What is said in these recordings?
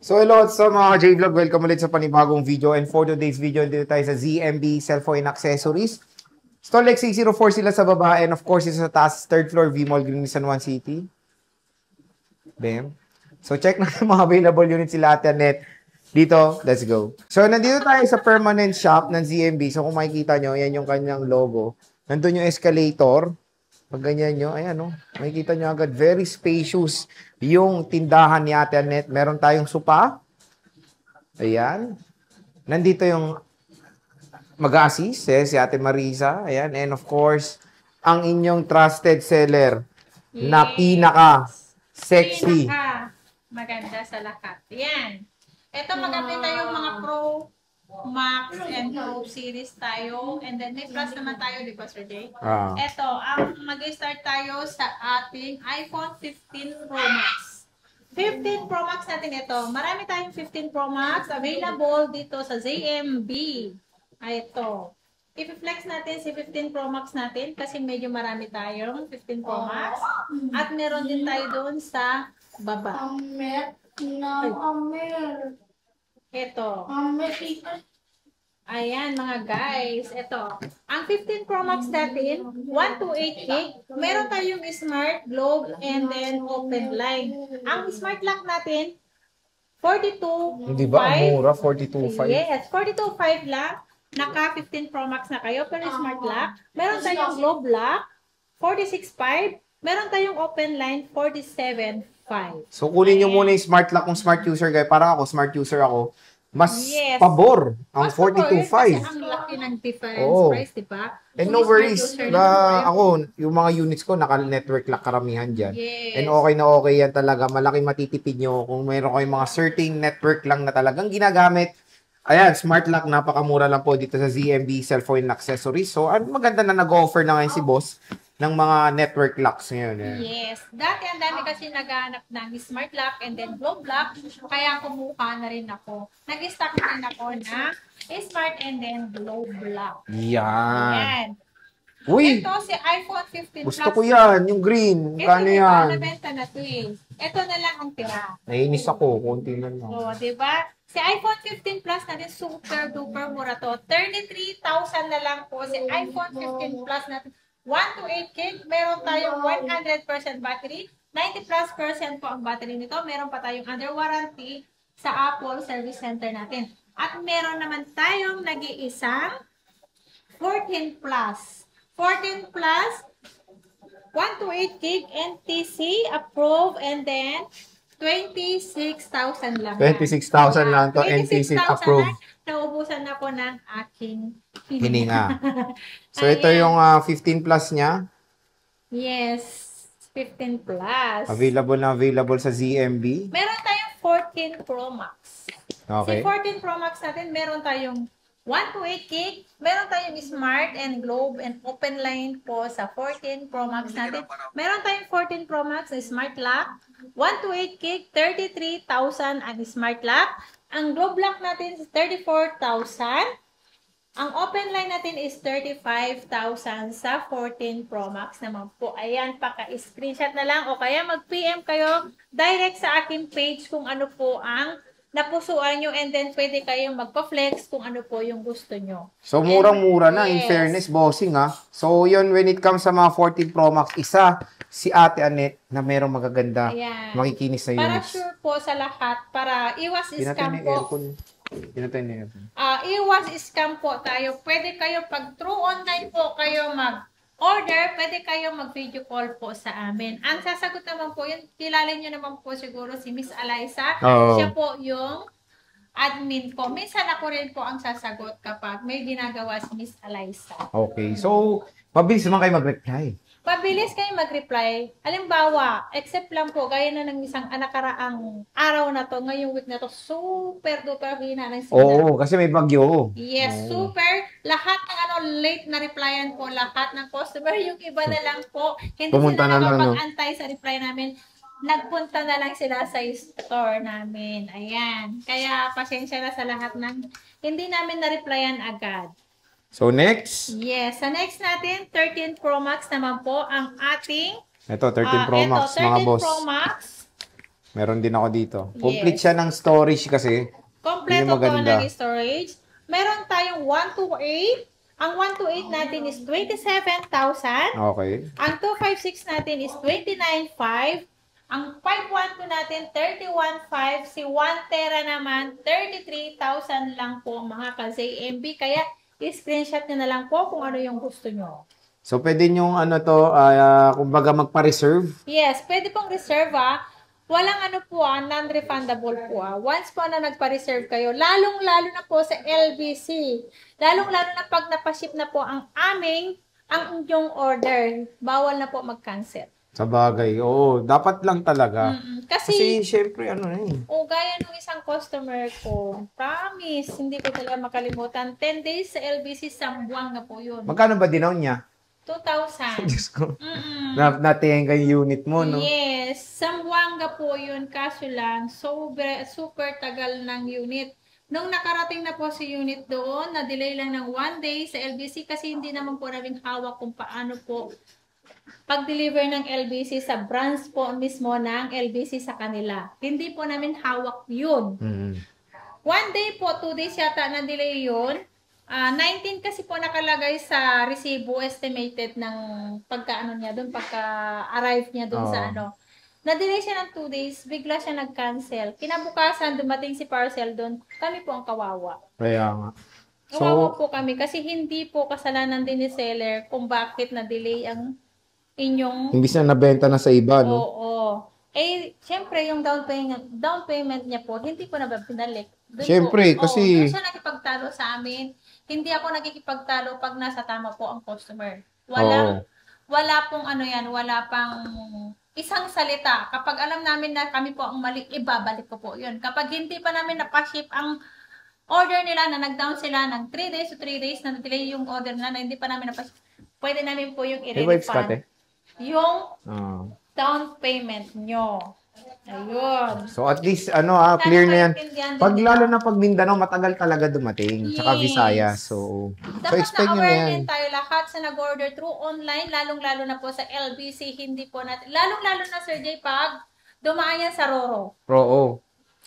So hello sa mga J-Vlog, welcome ulit sa panibagong video, and for today's video, dito tayo sa ZMB Cellphone Accessories. Store Lex 604 sila sa baba, and of course isa sa taas, third floor, V-Mall, Green San Juan City. Bam. So check na yung mga available units sila at net. Dito, let's go. So nandito tayo sa permanent shop ng ZMB. So kung makikita nyo, yan yung kanyang logo. Nandun yung escalator. Pag ganyan nyo, ayan o, makikita nyo agad, very spacious yung tindahan ni Ate Annette. Meron tayong sopa. Ayan. Nandito yung mag-assist, si Ate Marisa. Ayan. And of course, ang inyong trusted seller na pinaka-sexy. Maganda sa lahat. Ayan. Ito maganda tayong mga Pro Max and Pro Series tayo. And then may plus naman tayo, di ba, Sir Jay? Ito, ang mag-start tayo sa ating iPhone 15 Pro Max. 15 Pro Max natin ito. Marami tayong 15 Pro Max available dito sa ZMB. Ito. I-flex natin si 15 Pro Max natin kasi medyo marami tayong 15 Pro Max. At meron din tayo doon sa baba. Ito. Ayan mga guys. Ito. Ang 15 Pro Max natin, 128 gig. Meron tayong Smart, Globe, and then Open Line. Ang Smart Lock natin, 42.5. Hindi ba? Ang mura, 42.5. Yes, 42.5 lang. Naka 15 Pro Max na kayo, pero Smart Lock. Meron tayong Globe Lock, 46.5. Meron tayong Open Line, 47.5. So, kunin nyo muna yung smart lock kung smart user kayo. Para ako, smart user ako. Mas pabor ang 42.5. Kasi ang laki ng difference price, di ba? And no worries, ako, yung mga units ko, naka-network lock karamihan dyan. Yes. And okay na okay yan talaga. Malaking matitipid nyo kung mayroon kayong mga certain network lang na talagang ginagamit. Ayan, smart lock, napakamura lang po dito sa ZMB Cellphone Accessories. So, maganda na nag-offer na ngayon si boss ng mga network locks ngayon. Yes. Dati ang dami kasi naghahanap ng smart lock and then globe lock. Kaya kumuha na rin ako. Nag-stock na rin ako na smart and then globe lock. Yan. Yan. Uy! Ito si iPhone 15 Gusto ko yan, yung green. Kano yan? Ito nabenta na ito eh. Ito na lang ang tira. Nainis ako, konti lang. So, diba? Si iPhone 15 Plus natin, super duper mura to. 33,000 na lang po. Si iPhone 15 Plus natin, 1 to 8 gig. Meron tayong 100% battery. 90+% po ang battery nito. Meron pa tayong under warranty sa Apple Service Center natin. At meron naman tayong nag-iisang 14 Plus. 14 Plus, 1 to 8 gig NTC approved, and then 26,000 lang. 26,000 lang to NTC approved. Naubusan ako ng aking hininga. So ito yung 15 plus niya. Yes, 15 plus. Available na available sa ZMB. Meron tayong 14 Pro Max. Okay. Si 14 Pro Max natin, meron tayong 1 to 8 gig. Meron tayong Smart and Globe and Open Line po sa 14 Pro Max natin. Meron tayong 14 Pro Max na Smart Lock. 1 to 8 gig, 33,000 ang Smart Lock. Ang Globe Lock natin is 34,000. Ang Open Line natin is 35,000 sa 14 Pro Max naman po. Ayan, paka-screenshot na lang o kaya mag-PM kayo direct sa aking page kung ano po ang napusuan nyo, and then pwede kayong magpa-flex kung ano po yung gusto nyo. So, murang-mura na, in fairness, bossing ha. So, yun, when it comes sa mga 14 Pro Max, isa si Ate Annette na merong magaganda, makikinis na units. Para sure po sa lahat, para iwas scam po. Pinatay na aircon. Iwas scam po tayo. Pwede kayo, pag through online po kayo mag-order, pwede kayo mag-video call po sa amin. Ang sasagot naman po, yun, kilala nyo naman po siguro si Miss Eliza. Siya po yung admin ko. Minsan ako rin po ang sasagot kapag may ginagawa si Miss Eliza. Okay. So, mabilis naman kayo mag-reply. Pabilis kayo mag-reply. Halimbawa, except lang po, gaya na ng isang nakaraang araw na to, ngayong week na to, super duper hina ng signal. Oo, kasi may bagyo. Yes, super. Lahat ng late na replyan po, lahat ng customer, yung iba na lang po, hindi pumunta sila na nakapag-antay sa reply namin. Nagpunta na lang sila sa store namin. Ayan. Kaya, pasensya na sa lahat ng hindi namin na-replyan agad. So, next? Yes. Sa next natin, 13 Pro Max naman po ang ating... Ito, 13 Pro Max, mga boss. 13 Pro Max. Meron din ako dito. Complete Yes. siya ng storage kasi. Yun Kompleto yung po maganda. ng storage. Meron tayong 128. Ang 128 natin is 27,000. Okay. Ang 256 natin is 29,500. Ang 512 natin, 31,500. Si 1 tera naman, 33,000 lang po mga ka-ZMB. Kaya, screenshot nyo na lang po kung ano yung gusto nyo. So, pwede nyong ano to, kumbaga magpa-reserve. Yes, pwede pong reserve Walang ano po non-refundable po Once po na nagpa-reserve kayo, lalong-lalo na po sa LBC. Lalong-lalo na pag napaship na po ang inyong order, bawal na po mag-cancel. Sa bagay, oo. Dapat lang talaga. Kasi syempre, ano eh. gaya nung isang customer ko, promise, hindi ko talaga makalimutan. 10 days sa LBC, Sambuanga po yun. Magkano ba dinaw niya? 2,000. Diyos ko. Natingin yung unit mo, no? Yes, Sambuanga po yun. Kaso lang, super tagal ng unit. Nung nakarating na po si unit doon, na-delay lang ng 1 day sa LBC kasi hindi naman po namin hawak kung paano po pag-deliver ng LBC sa branch po mismo ng LBC sa kanila. Hindi po namin hawak yun. 1 day po, 2 days yata na-delay yun. 19 kasi po nakalagay sa resibo estimated ng pagka-ano niya doon, pagka-arrive niya doon sa ano. Na-delay siya ng 2 days, bigla siya nag-cancel. Kinabukasan, dumating si parcel doon, kami po ang kawawa. Kaya nga. Kawawa po kami kasi hindi po kasalanan din ni seller kung bakit na-delay ang inyong... Imbis na nabenta na sa iba, no? Oo. Siyempre, yung down payment niya po, hindi ko na ba pinalik. Siyempre, kasi... Doon siya nakipagtalo sa amin. Hindi ako nakikipagtalo pag nasa tama po ang customer. Wala pong ano yan, wala pang isang salita. Kapag alam namin na kami po ang mali, ibabalik ko po yun. Kapag hindi pa namin napaship ang order nila, na nag-down sila ng 3 days to 3 days, na delay yung order nila, na hindi pa namin napaship, pwede namin po yung i-refund. Yung down payment nyo. Ayun. So at least clear na yan. Lalo na pag Mindanao, matagal talaga dumating. Tsaka Visayas. So expect nyo na yan. Dapat na-aware din tayo lahat sa nag-order through online, lalong-lalo na po sa LBC, hindi po natin, lalong-lalo na Sir J, pag dumaan yan sa Roro.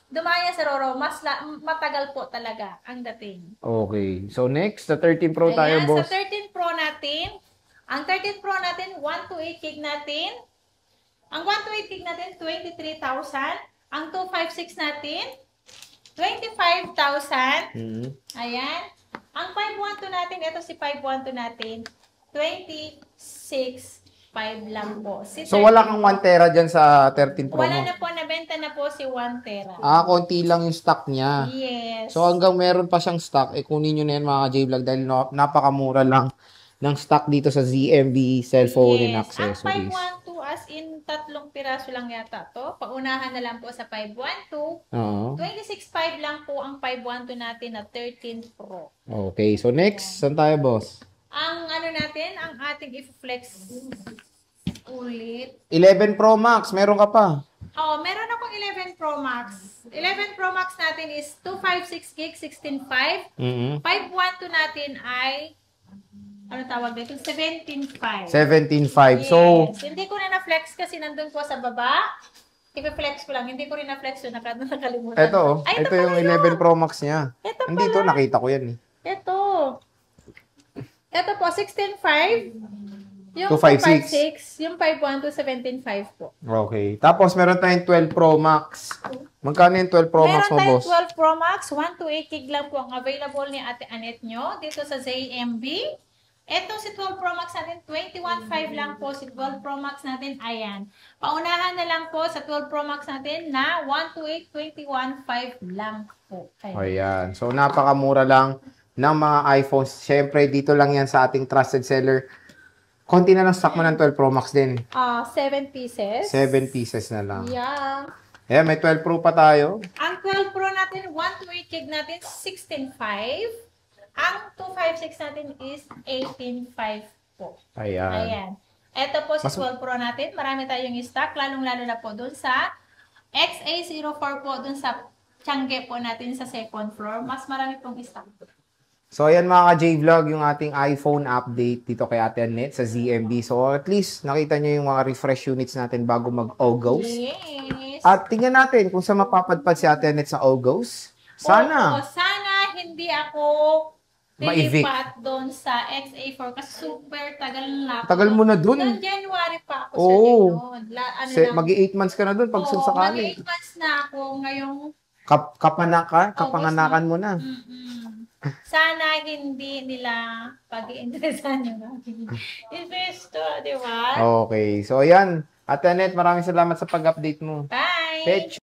Dumaan yan sa Roro, matagal po talaga ang dating. Okay. So next, sa 13 Pro tayo, boss. Sa 13 Pro natin, ang 13 Pro natin, 128 gig natin. Ang 128 gig natin, 23,000. Ang 256 natin, 25,000. Ayan. Ang 512 natin, ito si 512 natin, 26,500 lang po. So wala kang 1 tera dyan sa 13 Pro Wala mo? na po, nabenta na po si 1 tera. Konti lang yung stock niya. Yes. So hanggang meron pa siyang stock, kunin nyo na yan mga J-Vlog dahil napakamura lang ng stock dito sa ZMB cellphone and accessories. Ang 512 as in 3 piraso lang yata to. Paunahan na lang po sa 512. 26,500 lang po ang 512 natin na 13 Pro. Okay, so next, saan tayo, boss? Ang ano natin, ang ating i-flex ulit. 11 Pro Max, meron ka pa? Meron akong 11 Pro Max. 11 Pro Max natin is 256 gig, 16.5. 512 natin ay ano tawag dito? 17.5. 17.5. Yes. So, Hindi ko na na-flex kasi nandun po sa baba. I-flex ko lang. Hindi ko rin na-flex yun. Nakalimutan. ito yung 11 Pro Max niya. Hindi to, nakita ko yan eh. Ito po, 16.5. Yung 256. 256. Yung 512, 17.5 po. Okay. Tapos, meron tayong 12 Pro Max. Magkano yung 12 Pro Max mo, boss? Meron tayong 12 Pro Max. 128 gig lang po ang available ni Ate Annette nyo dito sa ZMB. Ito si 12 Pro Max natin, 21.5 lang po. Si 12 Pro Max natin, ayan. Paunahan na lang po sa 12 Pro Max natin na 128, 21.5 lang po. Ayan. So, napakamura lang ng mga iPhones. Siyempre, dito lang yan sa ating trusted seller. Konti na lang stock mo ng 12 Pro Max din. 7 pieces. 7 pieces na lang. Yeah. Ayan, may 12 Pro pa tayo. Ang 12 Pro natin, 128 gig natin, 16.5. Ang 256 natin is 18.5 po. Ayan. Ito po si 12 Pro natin. Marami tayong stock, lalong-lalo na po dun sa XA04 po, dun sa Tiangge po natin sa second floor. Mas marami pong stock. So, ayan mga ka-J-Vlog, yung ating iPhone update dito kay Ate Annette sa ZMB. So, at least, nakita nyo yung mga refresh units natin bago mag-Ogos. Yes. At tingnan natin kung saan mapapadpad si Ate Annette sa Ogos. Oo, Sana. sana hindi ako Ma-evict. lilipat doon sa XA4 kasi super tagal na ako. Tagal mo na dun. Noong January pa ako Oo. sa Linod. Mag-8 months ka na dun pag Oo, sakali. mag-8 months na ako ngayong Kapanakan mo na. Sana hindi nila pag-iinteresan yung aking investor, di ba? Okay. So, ayan. Ate Annette, maraming salamat sa pag-update mo. Bye! Pech.